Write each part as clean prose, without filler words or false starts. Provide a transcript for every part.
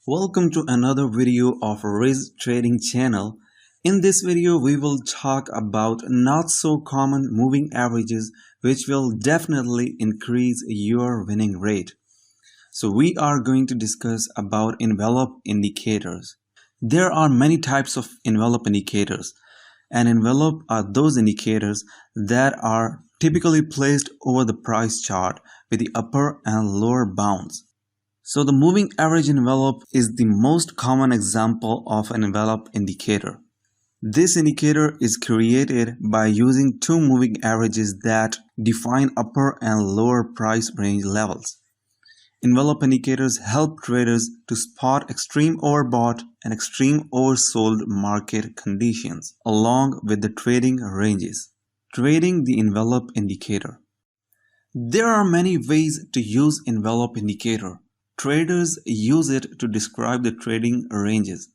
Welcome to another video of Forex Trading channel. In this video, we will talk about not so common moving averages which will definitely increase your winning rate. So we are going to discuss about envelope indicators. There are many types of envelope indicators. An envelope are those indicators that are typically placed over the price chart with the upper and lower bounds. So the moving average envelope is the most common example of an envelope indicator. This indicator is created by using two moving averages that define upper and lower price range levels. Envelope indicators help traders to spot extreme overbought and extreme oversold market conditions along with the trading ranges. Trading the envelope indicator. There are many ways to use envelope indicator. Traders use it to describe the trading ranges.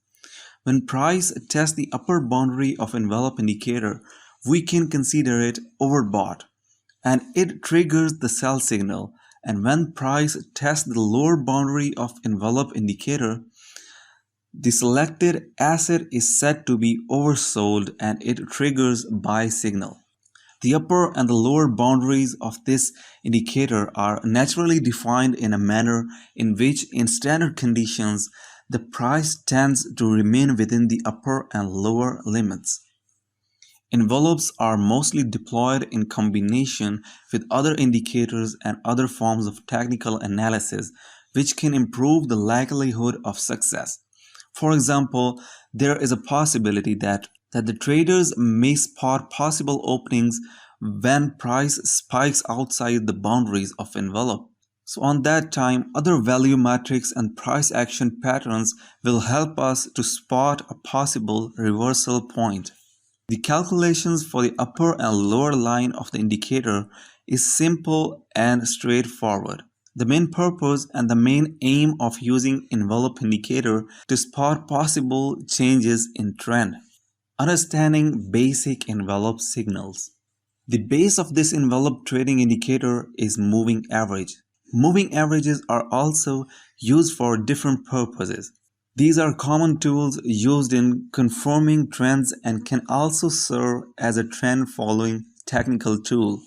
When price tests the upper boundary of envelope indicator, we can consider it overbought, and it triggers the sell signal. And when price tests the lower boundary of envelope indicator, the selected asset is said to be oversold and it triggers buy signal. The upper and the lower boundaries of this indicator are naturally defined in a manner in which in standard conditions the price tends to remain within the upper and lower limits. Envelopes are mostly deployed in combination with other indicators and other forms of technical analysis which can improve the likelihood of success. For example, there is a possibility that the traders may spot possible openings when price spikes outside the boundaries of envelope. So on that time, other value metrics and price action patterns will help us to spot a possible reversal point. The calculations for the upper and lower line of the indicator is simple and straightforward. The main purpose and the main aim of using envelope indicator to spot possible changes in trend. Understanding basic envelope signals. The base of this envelope trading indicator is moving average. Moving averages are also used for different purposes. These are common tools used in confirming trends and can also serve as a trend following technical tool.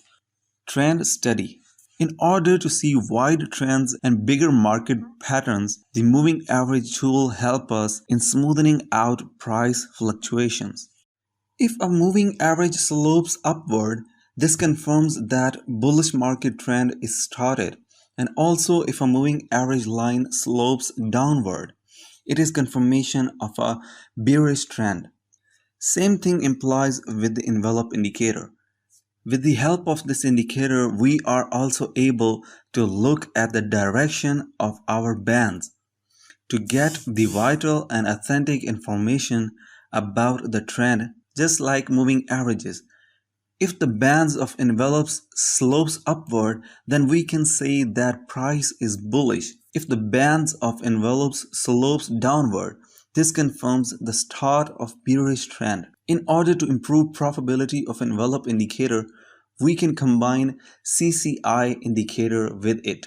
Trend study. In order to see wide trends and bigger market patterns, the moving average tool helps us in smoothing out price fluctuations. If a moving average slopes upward, this confirms that bullish market trend is started, and also if a moving average line slopes downward, it is confirmation of a bearish trend. Same thing implies with the envelope indicator. With the help of this indicator, we are also able to look at the direction of our bands to get the vital and authentic information about the trend, just like moving averages. If the bands of envelopes slopes upward, then we can say that price is bullish. If the bands of envelopes slopes downward, this confirms the start of bearish trend. In order to improve profitability of envelope indicator, we can combine CCI indicator with it.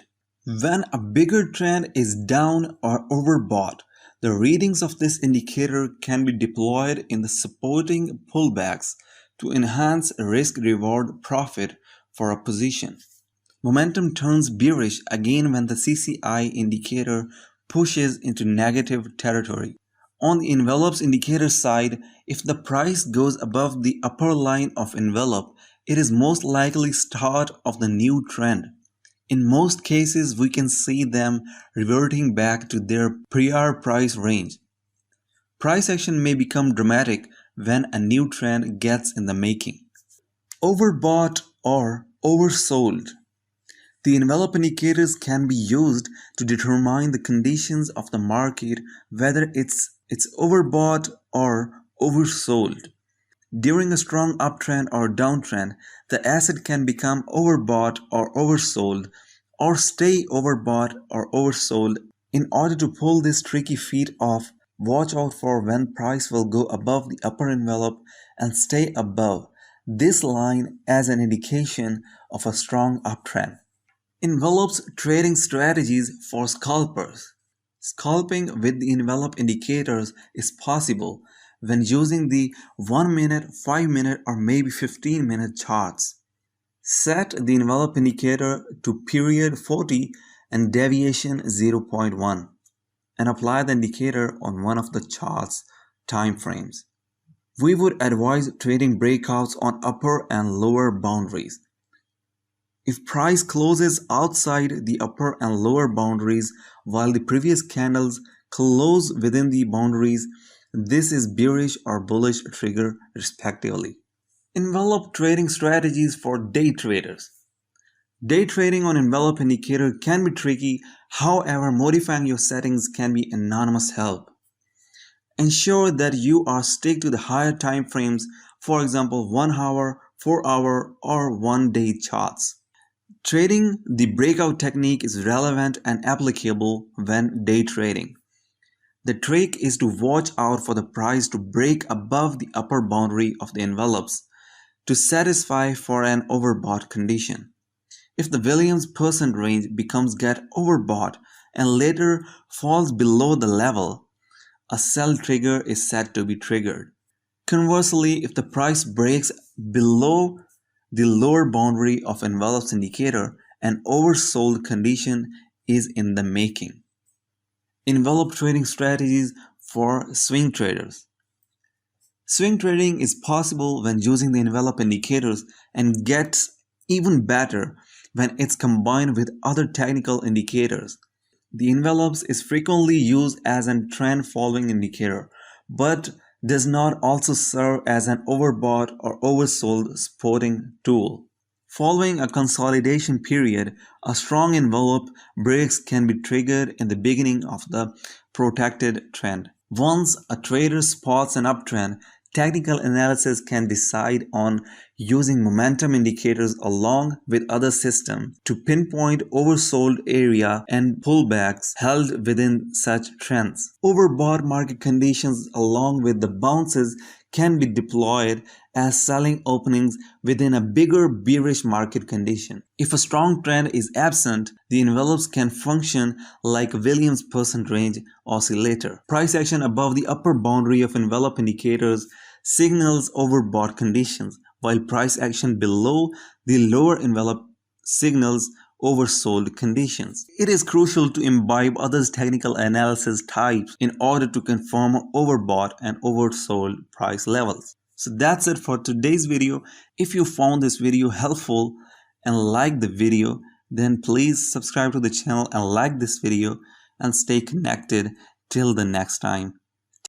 When a bigger trend is down or overbought, the readings of this indicator can be deployed in the supporting pullbacks to enhance risk-reward profit for a position. Momentum turns bearish again when the CCI indicator pushes into negative territory. On the envelopes indicator side, if the price goes above the upper line of envelope, it is most likely start of the new trend. In most cases, we can see them reverting back to their prior price range. Price action may become dramatic when a new trend gets in the making. Overbought or oversold. The envelope indicators can be used to determine the conditions of the market, whether it's overbought or oversold. During a strong uptrend or downtrend, the asset can become overbought or oversold, or stay overbought or oversold. In order to pull this tricky feat off, watch out for when price will go above the upper envelope and stay above this line as an indication of a strong uptrend. Envelopes trading strategies for scalpers. Scalping with the envelope indicators is possible when using the 1 minute, 5 minute or maybe 15 minute charts. Set the envelope indicator to period 40 and deviation 0.1 and apply the indicator on one of the chart's time frames. We would advise trading breakouts on upper and lower boundaries. If price closes outside the upper and lower boundaries while the previous candles close within the boundaries, this is bearish or bullish trigger respectively. Envelope trading strategies for day traders. Day trading on envelope indicator can be tricky, however modifying your settings can be enormous help. Ensure that you are stick to the higher time frames, for example 1 hour, 4 hour or 1 day charts. Trading the breakout technique is relevant and applicable when day trading. The trick is to watch out for the price to break above the upper boundary of the envelopes to satisfy for an overbought condition. If the Williams percent range becomes get overbought and later falls below the level, a sell trigger is said to be triggered. Conversely, if the price breaks below the lower boundary of envelopes indicator, an oversold condition is in the making. Envelope trading strategies for swing traders. Swing trading is possible when using the envelope indicators and gets even better when it's combined with other technical indicators. The envelopes is frequently used as a trend following indicator, but does not also serve as an overbought or oversold supporting tool. Following a consolidation period, a strong envelope breaks can be triggered in the beginning of the protected trend. Once a trader spots an uptrend, technical analysis can decide on using momentum indicators along with other systems to pinpoint oversold area and pullbacks held within such trends. Overbought market conditions along with the bounces can be deployed as selling openings within a bigger bearish market condition. If a strong trend is absent, the envelopes can function like a Williams percent range oscillator. Price action above the upper boundary of envelope indicators signals overbought conditions, while price action below the lower envelope signals oversold conditions. It is crucial to imbibe others' technical analysis types in order to confirm overbought and oversold price levels. So that's it for today's video. If you found this video helpful and liked the video, then please subscribe to the channel and like this video and stay connected till the next time.